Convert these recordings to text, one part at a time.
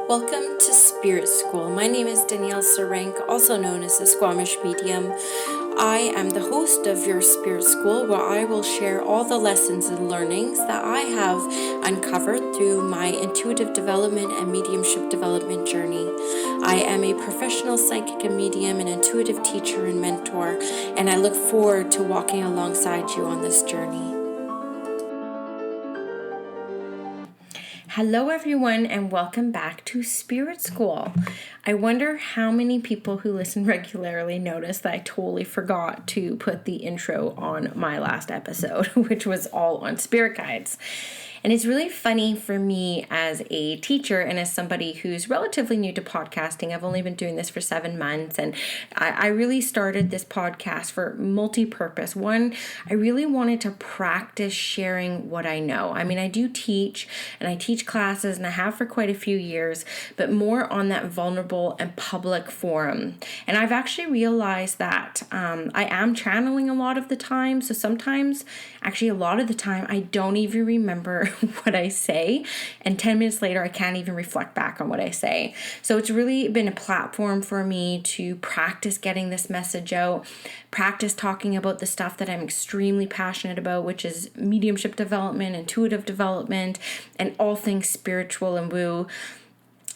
Welcome to Spirit School. My name is Danielle Sarank, also known as the Squamish Medium. I am the host of your Spirit School, where I will share all the lessons and learnings that I have uncovered through my intuitive development and mediumship development journey. I am a professional psychic and medium, an intuitive teacher and mentor, and I look forward to walking alongside you on this journey. Hello everyone and welcome back to Spirit School. I wonder how many people who listen regularly notice that I totally forgot to put the intro on my last episode, which was all on spirit guides. And it's really funny for me as a teacher and as somebody who's relatively new to podcasting. I've only been doing this for 7 months, and I really started this podcast for multi-purpose. One, I really wanted to practice sharing what I know. I mean, I do teach, and I teach classes, and I have for quite a few years, but more on that vulnerable and public forum. And I've actually realized that I am channeling a lot of the time. So sometimes, actually a lot of the time, I don't even remember what I say, and 10 minutes later I can't even reflect back on what I say. So it's really been a platform for me to practice getting this message out, practice talking about the stuff that I'm extremely passionate about, which is mediumship development, intuitive development, and all things spiritual and woo.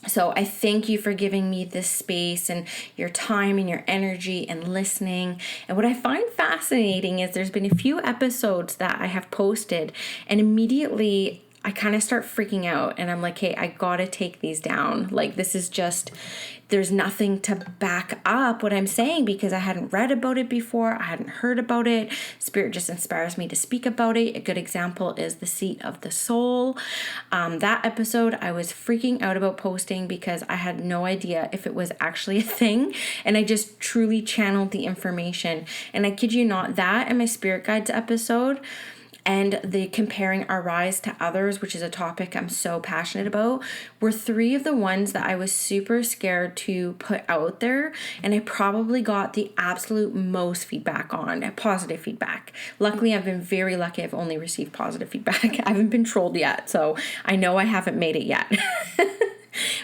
So I thank you for giving me this space and your time and your energy and listening. And what I find fascinating is there's been a few episodes that I have posted, and immediately I kind of start freaking out, and I'm like, hey, I gotta take these down. Like, this is just, there's nothing to back up what I'm saying because I hadn't read about it before. I hadn't heard about it. Spirit just inspires me to speak about it. A good example is the seat of the soul. That episode I was freaking out about posting because I had no idea if it was actually a thing, and I just truly channeled the information. And I kid you not, that and my spirit guides episode and the comparing our rise to others, which is a topic I'm so passionate about, were 3 of the ones that I was super scared to put out there, and I probably got the absolute most feedback on, positive feedback. Luckily, I've been very lucky. I've only received positive feedback. I haven't been trolled yet, so I know I haven't made it yet.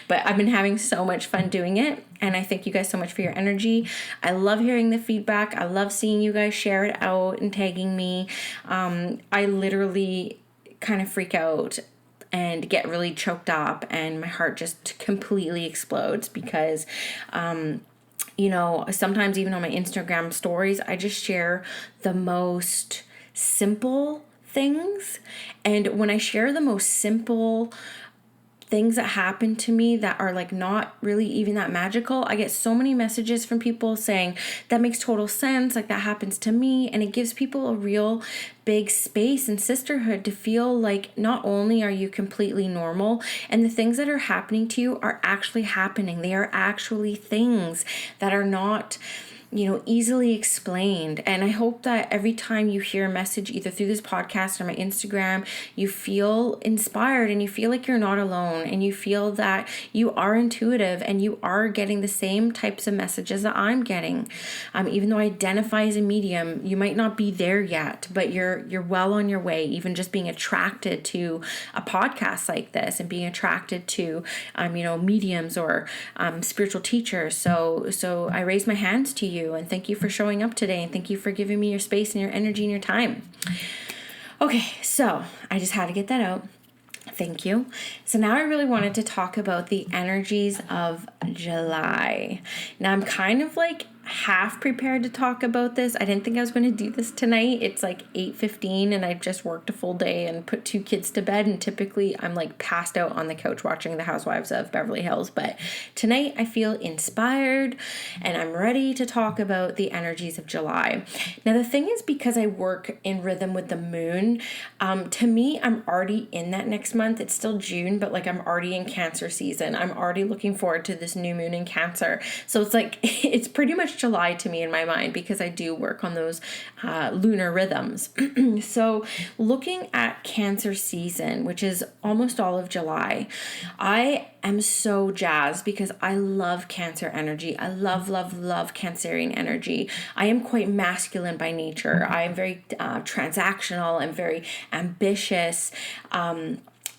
But I've been having so much fun doing it, and I thank you guys so much for your energy. I love hearing the feedback. I love seeing you guys share it out and tagging me. I literally kind of freak out and get really choked up, and my heart just completely explodes because sometimes even on my Instagram stories, I just share the most simple things. And when I share the most simple things that happen to me that are like not really even that magical, I get so many messages from people saying that makes total sense, like that happens to me. And it gives people a real big space and sisterhood to feel like not only are you completely normal, and the things that are happening to you are actually happening. They are actually things that are not easily explained. And I hope that every time you hear a message, either through this podcast or my Instagram, you feel inspired and you feel like you're not alone, and you feel that you are intuitive and you are getting the same types of messages that I'm getting. Even though I identify as a medium, you might not be there yet, but you're well on your way, even just being attracted to a podcast like this and being attracted to mediums or spiritual teachers. So I raise my hands to you and thank you for showing up today, and thank you for giving me your space and your energy and your time. Okay, so I just had to get that out. Thank you. So now I really wanted to talk about the energies of July. Now I'm kind of like half prepared to talk about this. I didn't think I was going to do this tonight. It's like 8:15 and I've just worked a full day and put 2 kids to bed, and typically I'm like passed out on the couch watching The Housewives of Beverly Hills, but tonight I feel inspired and I'm ready to talk about the energies of July. Now the thing is, because I work in rhythm with the moon, to me I'm already in that next month. It's still June, but like I'm already in Cancer season. I'm already looking forward to this new moon in Cancer. So it's like it's pretty much July to me in my mind because I do work on those lunar rhythms. So looking at Cancer season, which is almost all of July, I am so jazzed because I love Cancer energy. I love Cancerian energy. I am quite masculine by nature. I am very transactional and very ambitious.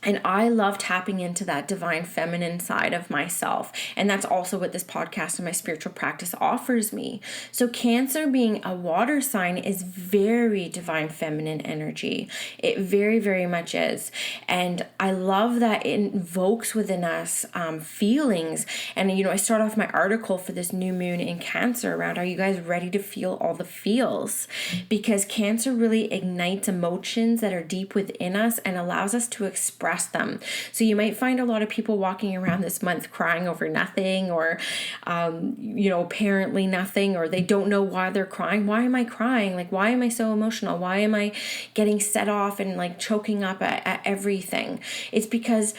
And I love tapping into that divine feminine side of myself. And that's also what this podcast and my spiritual practice offers me. So Cancer, being a water sign, is very divine feminine energy. It very, very much is. And I love that it invokes within us feelings. And, I start off my article for this new moon in Cancer around, are you guys ready to feel all the feels? Because Cancer really ignites emotions that are deep within us and allows us to express them. So you might find a lot of people walking around this month crying over nothing, or apparently nothing, or they don't know why they're crying. Why am I crying? Like, why am I so emotional? Why am I getting set off and like choking up at everything? It's because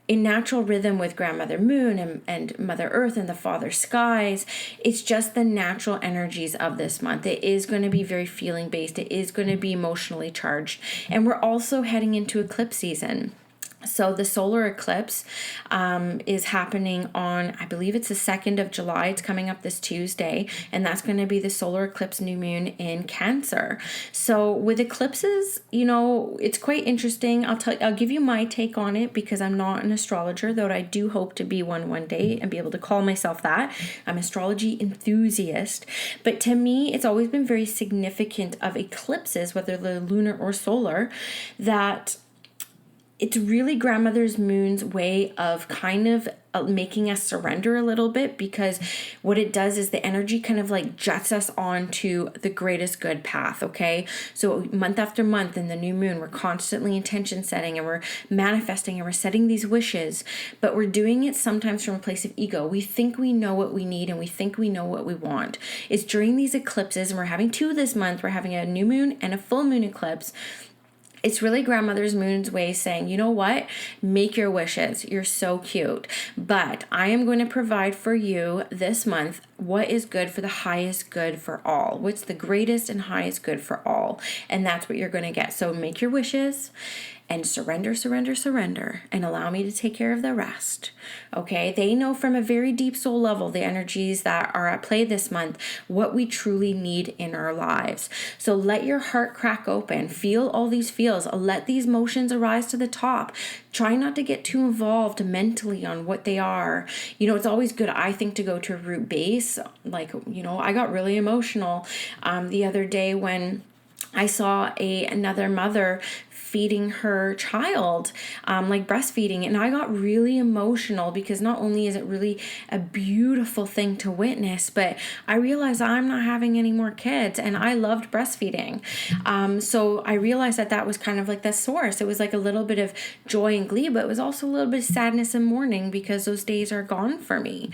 in natural rhythm with Grandmother Moon and Mother Earth and the Father Skies, it's just the natural energies of this month. It is going to be very feeling based. It is going to be emotionally charged. And we're also heading into eclipse season. So the solar eclipse is happening on, I believe it's the 2nd of July. It's coming up this Tuesday, and that's going to be the solar eclipse new moon in Cancer. So with eclipses, it's quite interesting. I'll give you my take on it, because I'm not an astrologer, though I do hope to be one day and be able to call myself that. I'm an astrology enthusiast. But to me, it's always been very significant of eclipses, whether they're lunar or solar, that it's really Grandmother Moon's way of kind of making us surrender a little bit, because what it does is the energy kind of like jets us onto the greatest good path, okay? So month after month in the new moon, we're constantly intention setting, and we're manifesting, and we're setting these wishes, but we're doing it sometimes from a place of ego. We think we know what we need, and we think we know what we want. It's during these eclipses, and we're having 2 this month. We're having a new moon and a full moon eclipse. It's really Grandmother Moon's way saying, you know what? Make your wishes. You're so cute. But I am going to provide for you this month what is good for the highest good for all. What's the greatest and highest good for all. And that's what you're going to get. So make your wishes and surrender, surrender, surrender, and allow me to take care of the rest. Okay? They know from a very deep soul level the energies that are at play this month, what we truly need in our lives. So let your heart crack open. Feel all these feels. Let these emotions arise to the top. Try not to get too involved mentally on what they are. It's always good, I think, to go to a root base. Like, I got really emotional the other day when I saw another mother feeding her child, like breastfeeding. And I got really emotional, because not only is it really a beautiful thing to witness, but I realized I'm not having any more kids, and I loved breastfeeding. So I realized that was kind of like the source. It was like a little bit of joy and glee, but it was also a little bit of sadness and mourning, because those days are gone for me.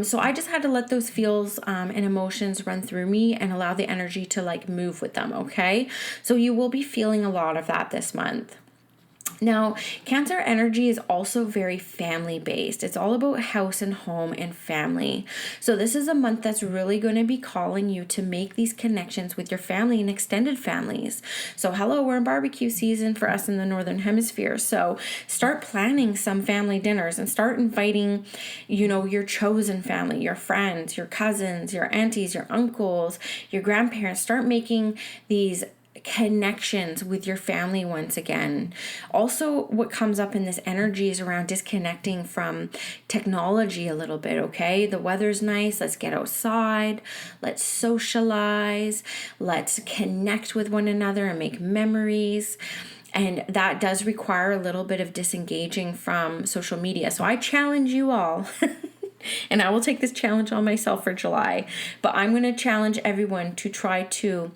So I just had to let those feels and emotions run through me and allow the energy to like move with them, okay? So you will be feeling a lot of that this month. Now, Cancer energy is also very family based. It's all about house and home and family. So this is a month that's really going to be calling you to make these connections with your family and extended families. So hello, we're in barbecue season for us in the Northern Hemisphere. So start planning some family dinners and start inviting, your chosen family, your friends, your cousins, your aunties, your uncles, your grandparents. Start making these connections with your family once again. Also, what comes up in this energy is around disconnecting from technology a little bit, okay? The weather's nice. Let's get outside. Let's socialize. Let's connect with one another and make memories. And that does require a little bit of disengaging from social media. So I challenge you all. And I will take this challenge on myself for July. But I'm going to challenge everyone to try to,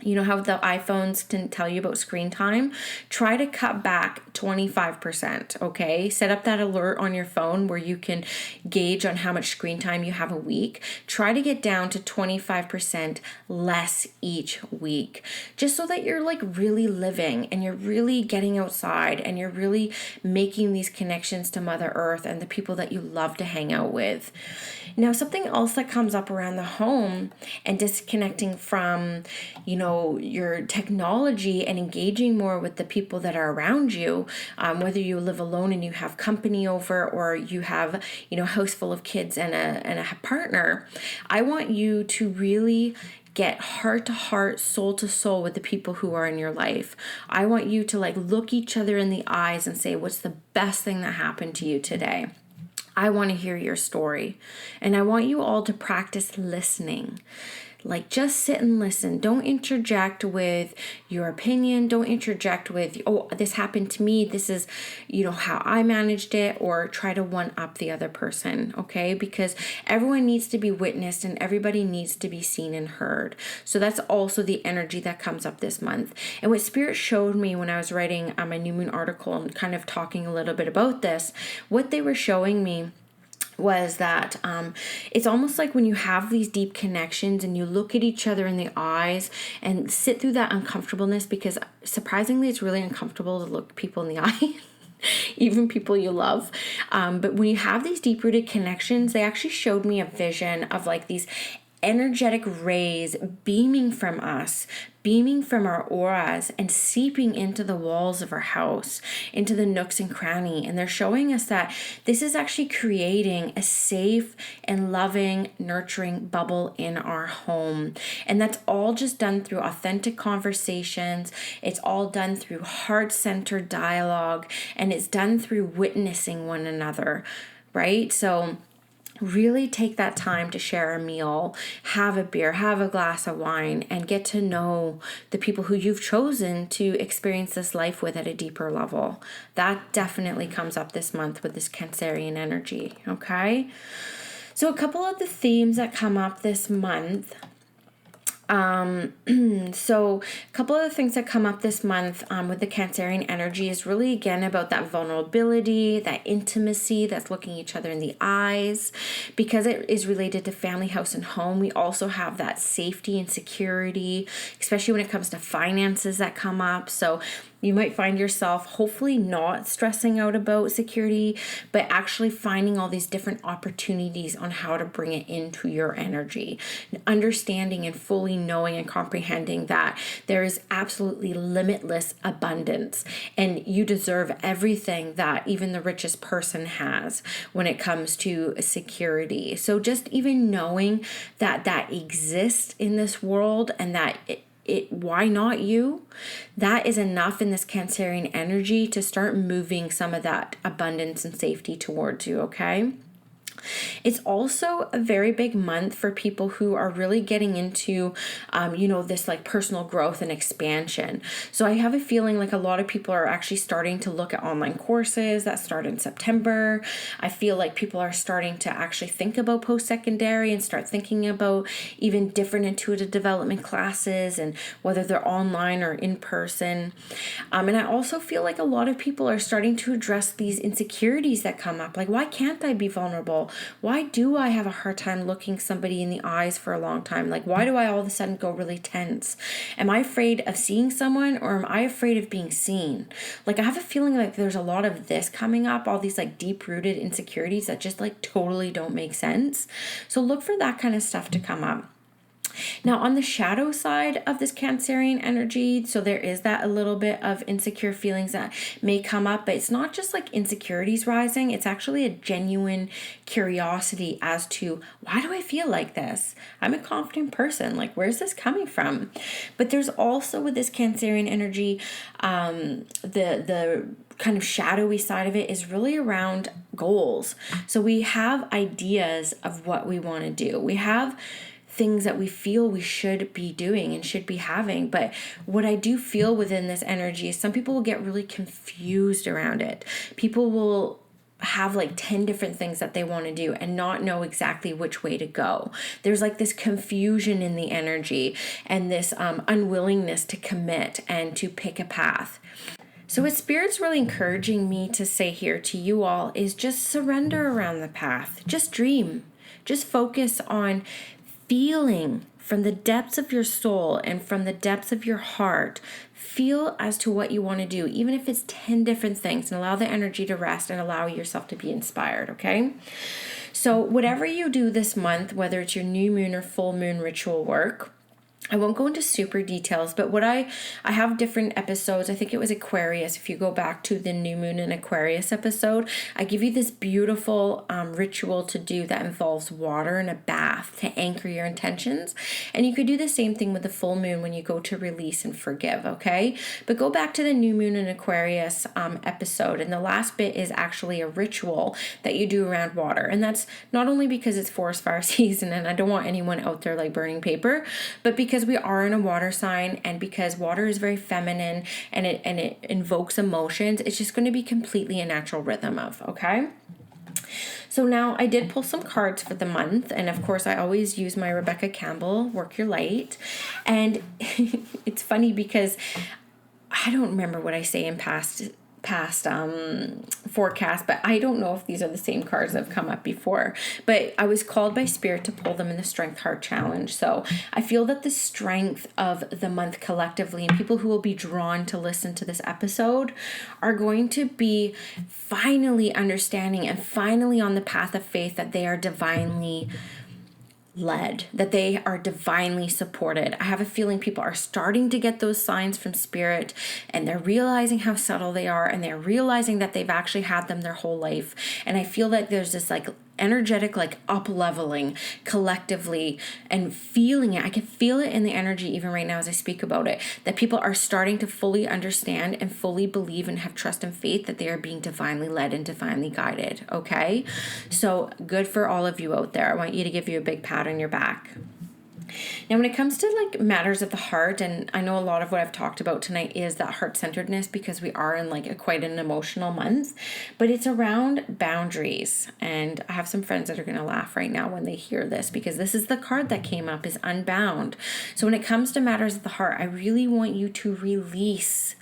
how the iPhones can tell you about screen time? Try to cut back 25%, okay? Set up that alert on your phone where you can gauge on how much screen time you have a week. Try to get down to 25% less each week, just so that you're like really living and you're really getting outside and you're really making these connections to Mother Earth and the people that you love to hang out with. Now, something else that comes up around the home and disconnecting from, your technology and engaging more with the people that are around you, whether you live alone and you have company over, or you have, a house full of kids and a partner, I want you to really get heart to heart, soul to soul with the people who are in your life. I want you to like look each other in the eyes and say, what's the best thing that happened to you today? I want to hear your story. And I want you all to practice listening. Like, just sit and listen. Don't interject with your opinion. Don't interject with, oh, this happened to me. This is, how I managed it, or try to one up the other person, okay? Because everyone needs to be witnessed and everybody needs to be seen and heard. So that's also the energy that comes up this month. And what Spirit showed me when I was writing my new moon article and kind of talking a little bit about this, what they were showing me was that it's almost like when you have these deep connections and you look at each other in the eyes and sit through that uncomfortableness, because surprisingly it's really uncomfortable to look people in the eye. Even people you love. But when you have these deep-rooted connections, they actually showed me a vision of like these energetic rays beaming from us, beaming from our auras and seeping into the walls of our house, into the nooks and cranny. And they're showing us that this is actually creating a safe and loving, nurturing bubble in our home. And that's all just done through authentic conversations. It's all done through heart-centered dialogue, and it's done through witnessing one another, right? So really take that time to share a meal, have a beer, have a glass of wine, and get to know the people who you've chosen to experience this life with at a deeper level. That definitely comes up this month with this Cancerian energy, okay? So a couple of the themes that come up this month. So a couple of the things that come up this month with the Cancerian energy is really, again, about that vulnerability, that intimacy, that's looking each other in the eyes. Because it is related to family, house, and home, we also have that safety and security, especially when it comes to finances that come up. So you might find yourself hopefully not stressing out about security, but actually finding all these different opportunities on how to bring it into your energy. Understanding and fully knowing and comprehending that there is absolutely limitless abundance, and you deserve everything that even the richest person has when it comes to security. So just even knowing that that exists in this world, and that why not you? That is enough in this Cancerian energy to start moving some of that abundance and safety towards you, okay? It's also a very big month for people who are really getting into, this like personal growth and expansion. So I have a feeling like a lot of people are actually starting to look at online courses that start in September. I feel like people are starting to actually think about post-secondary and start thinking about even different intuitive development classes, and whether they're online or in person. And I also feel like a lot of people are starting to address these insecurities that come up. Like, why can't I be vulnerable? Why do I have a hard time looking somebody in the eyes for a long time? Like, why do I all of a sudden go really tense? Am I afraid of seeing someone, or am I afraid of being seen? Like, I have a feeling like there's a lot of this coming up, all these like deep-rooted insecurities that just like totally don't make sense. So look for that kind of stuff to come up. Now, on the shadow side of this Cancerian energy, so there is that a little bit of insecure feelings that may come up, but it's not just like insecurities rising. It's actually a genuine curiosity as to, why do I feel like this? I'm a confident person. Like, where's this coming from? But there's also, with this Cancerian energy, the kind of shadowy side of it is really around goals. So we have ideas of what we want to do. We have things that we feel we should be doing and should be having. But what I do feel within this energy is some people will get really confused around it. People will have like 10 different things that they want to do and not know exactly which way to go. There's like this confusion in the energy and this unwillingness to commit and to pick a path. So what Spirit's really encouraging me to say here to you all is just surrender around the path. Just dream. Just focus on feeling from the depths of your soul and from the depths of your heart. Feel as to what you want to do, even if it's 10 different things, and allow the energy to rest and allow yourself to be inspired, okay? So whatever you do this month, whether it's your new moon or full moon ritual work, I won't go into super details, but what I have different episodes. I think it was Aquarius. If you go back to the new moon in Aquarius episode, I give you this beautiful ritual to do that involves water and a bath to anchor your intentions. And you could do the same thing with the full moon when you go to release and forgive, okay? But go back to the new moon in Aquarius episode. And the last bit is actually a ritual that you do around water. And that's not only because it's forest fire season and I don't want anyone out there like burning paper, but because we are in a water sign and because water is very feminine and it invokes emotions, it's just going to be completely a natural rhythm of, okay? So now I did pull some cards for the month, and of course I always use my Rebecca Campbell Work Your Light. And it's funny because I don't remember what I say in past forecast, but I don't know if these are the same cards that have come up before. But I was called by Spirit to pull them in the Strength Heart Challenge. So I feel that the strength of the month collectively and people who will be drawn to listen to this episode are going to be finally understanding and finally on the path of faith that they are divinely led, that they are divinely supported. I have a feeling people are starting to get those signs from Spirit, and they're realizing how subtle they are, and they're realizing that they've actually had them their whole life. And I feel like there's this like energetic like up leveling collectively and feeling it. I can feel it in the energy even right now as I speak about it, that people are starting to fully understand and fully believe and have trust and faith that they are being divinely led and divinely guided. Okay, so good for all of you out there. I want you to give you a big pat on your back. Now, when it comes to like matters of the heart, and I know a lot of what I've talked about tonight is that heart-centeredness because we are in like quite an emotional month, but it's around boundaries. And I have some friends that are going to laugh right now when they hear this because this is the card that came up, is unbound. So when it comes to matters of the heart, I really want you to release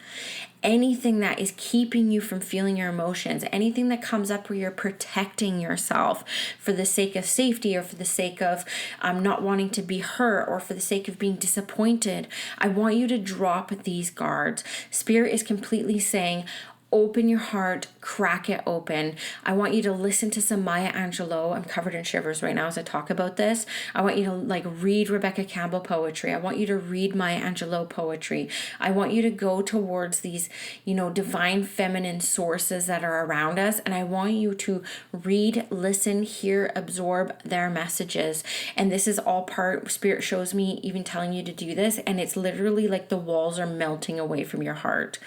anything that is keeping you from feeling your emotions, anything that comes up where you're protecting yourself for the sake of safety or for the sake of not wanting to be hurt or for the sake of being disappointed. I want you to drop these guards. Spirit is completely saying, open your heart, crack it open. I want you to listen to some Maya Angelou. I'm covered in shivers right now as I talk about this. I want you to like read Rebecca Campbell poetry. I want you to read Maya Angelou poetry. I want you to go towards these, divine feminine sources that are around us. And I want you to read, listen, hear, absorb their messages. And this is all part, Spirit shows me even telling you to do this. And it's literally like the walls are melting away from your heart.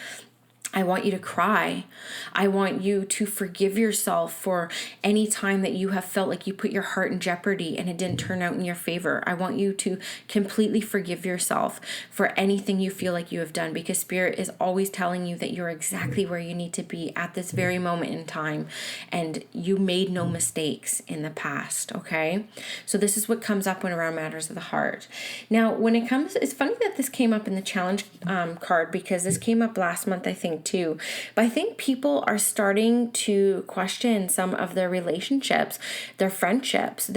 I want you to cry. I want you to forgive yourself for any time that you have felt like you put your heart in jeopardy and it didn't turn out in your favor. I want you to completely forgive yourself for anything you feel like you have done, because Spirit is always telling you that you're exactly where you need to be at this very moment in time and you made no mistakes in the past, okay? So this is what comes up when around matters of the heart. Now, when it comes, it's funny that this came up in the challenge card because this came up last month, I think, too. But I think people are starting to question some of their relationships, their friendships,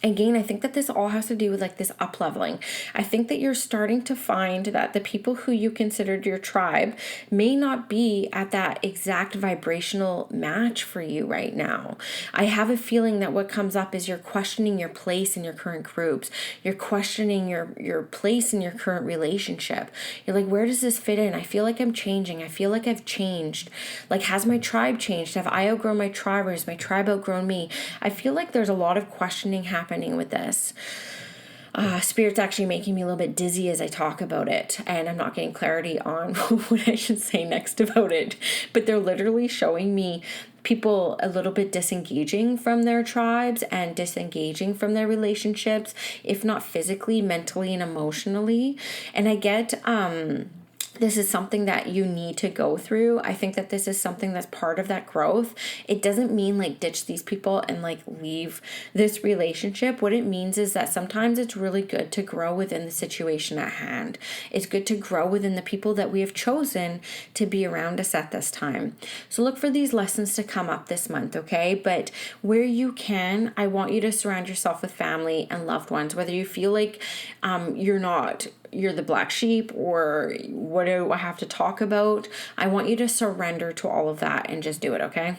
Again, I think that this all has to do with like this up leveling. I think that you're starting to find that the people who you considered your tribe may not be at that exact vibrational match for you right now. I have a feeling that what comes up is you're questioning your place in your current groups. You're questioning your place in your current relationship. You're like, where does this fit in? I feel like I'm changing. I feel like I've changed. Like, has my tribe changed? Have I outgrown my tribe, or has my tribe outgrown me? I feel like there's a lot of questioning happening with this. Spirit's actually making me a little bit dizzy as I talk about it, and I'm not getting clarity on what I should say next about it, but they're literally showing me people a little bit disengaging from their tribes and disengaging from their relationships, if not physically, mentally, and emotionally. And I get this is something that you need to go through. I think that this is something that's part of that growth. It doesn't mean like ditch these people and like leave this relationship. What it means is that sometimes it's really good to grow within the situation at hand. It's good to grow within the people that we have chosen to be around us at this time. So look for these lessons to come up this month, okay? But where you can, I want you to surround yourself with family and loved ones, whether you feel like you're not you're the black sheep or what do I have to talk about. I want you to surrender to all of that and just do it, okay?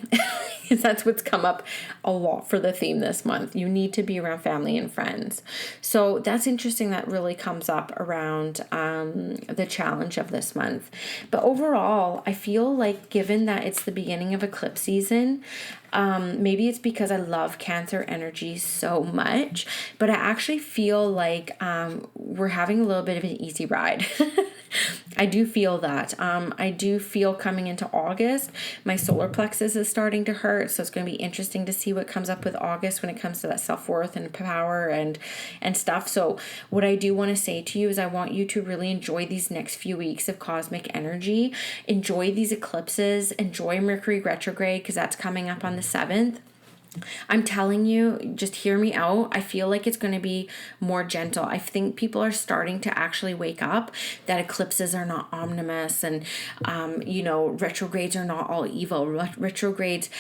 Because that's what's come up a lot for the theme this month. You need to be around family and friends. So that's interesting. That really comes up around the challenge of this month. But overall, I feel like given that it's the beginning of eclipse season, maybe it's because I love Cancer energy so much, but I actually feel like we're having a little bit of an easy ride. I do feel that. I do feel coming into August, my solar plexus is starting to hurt. So it's going to be interesting to see what comes up with August when it comes to that self-worth and power and stuff. So what I do want to say to you is I want you to really enjoy these next few weeks of cosmic energy. Enjoy these eclipses. Enjoy Mercury retrograde because that's coming up on the 7th. I'm telling you, just hear me out. I feel like it's going to be more gentle. I think people are starting to actually wake up that eclipses are not omnimus and, retrogrades are not all evil. Retrogrades,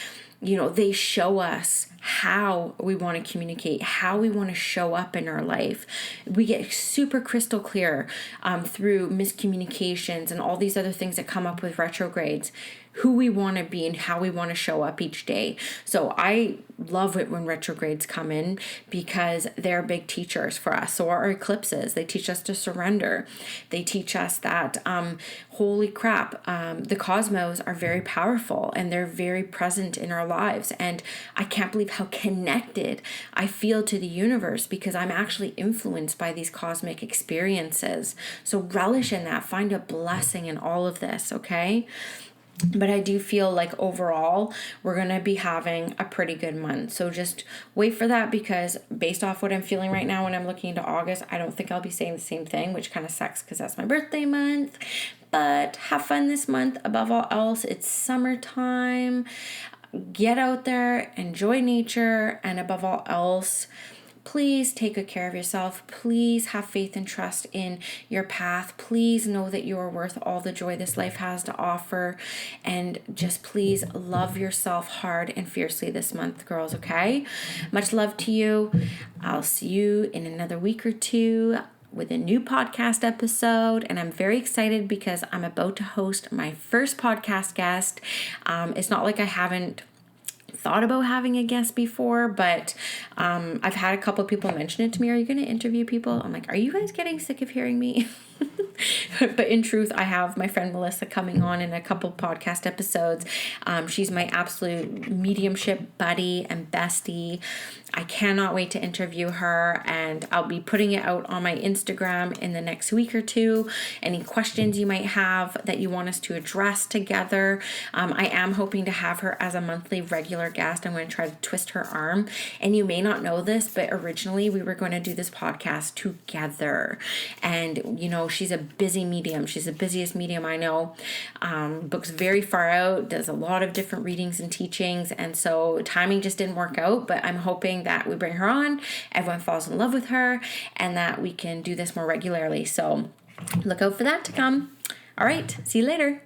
they show us how we want to communicate, how we want to show up in our life. We get super crystal clear through miscommunications and all these other things that come up with retrogrades, who we want to be and how we want to show up each day. So I love it when retrogrades come in because they're big teachers for us. So our eclipses, they teach us to surrender. They teach us that, holy crap, the cosmos are very powerful and they're very present in our lives. And I can't believe how connected I feel to the universe because I'm actually influenced by these cosmic experiences. So relish in that. Find a blessing in all of this, okay? But I do feel like overall, we're going to be having a pretty good month. So just wait for that because based off what I'm feeling right now when I'm looking into August, I don't think I'll be saying the same thing, which kind of sucks because that's my birthday month. But have fun this month. Above all else, it's summertime. Get out there, enjoy nature, and above all else, please take good care of yourself. Please have faith and trust in your path. Please know that you are worth all the joy this life has to offer. And just please love yourself hard and fiercely this month, girls, okay? Much love to you. I'll see you in another week or two with a new podcast episode. And I'm very excited because I'm about to host my first podcast guest. It's not like I haven't thought about having a guest before, but I've had a couple of people mention it to me. Are you going to interview people? I'm like, are you guys getting sick of hearing me? But in truth, I have my friend Melissa coming on in a couple podcast episodes. She's my absolute mediumship buddy and bestie. I cannot wait to interview her, and I'll be putting it out on my Instagram in the next week or two. Any questions you might have that you want us to address together. I am hoping to have her as a monthly regular guest. I'm going to try to twist her arm. And you may not know this, but originally we were going to do this podcast together. And, she's a busy medium. She's the busiest medium I know. Books very far out, does a lot of different readings and teachings. And so timing just didn't work out, but I'm hoping that we bring her on, everyone falls in love with her, and that we can do this more regularly. So look out for that to come. All right, see you later.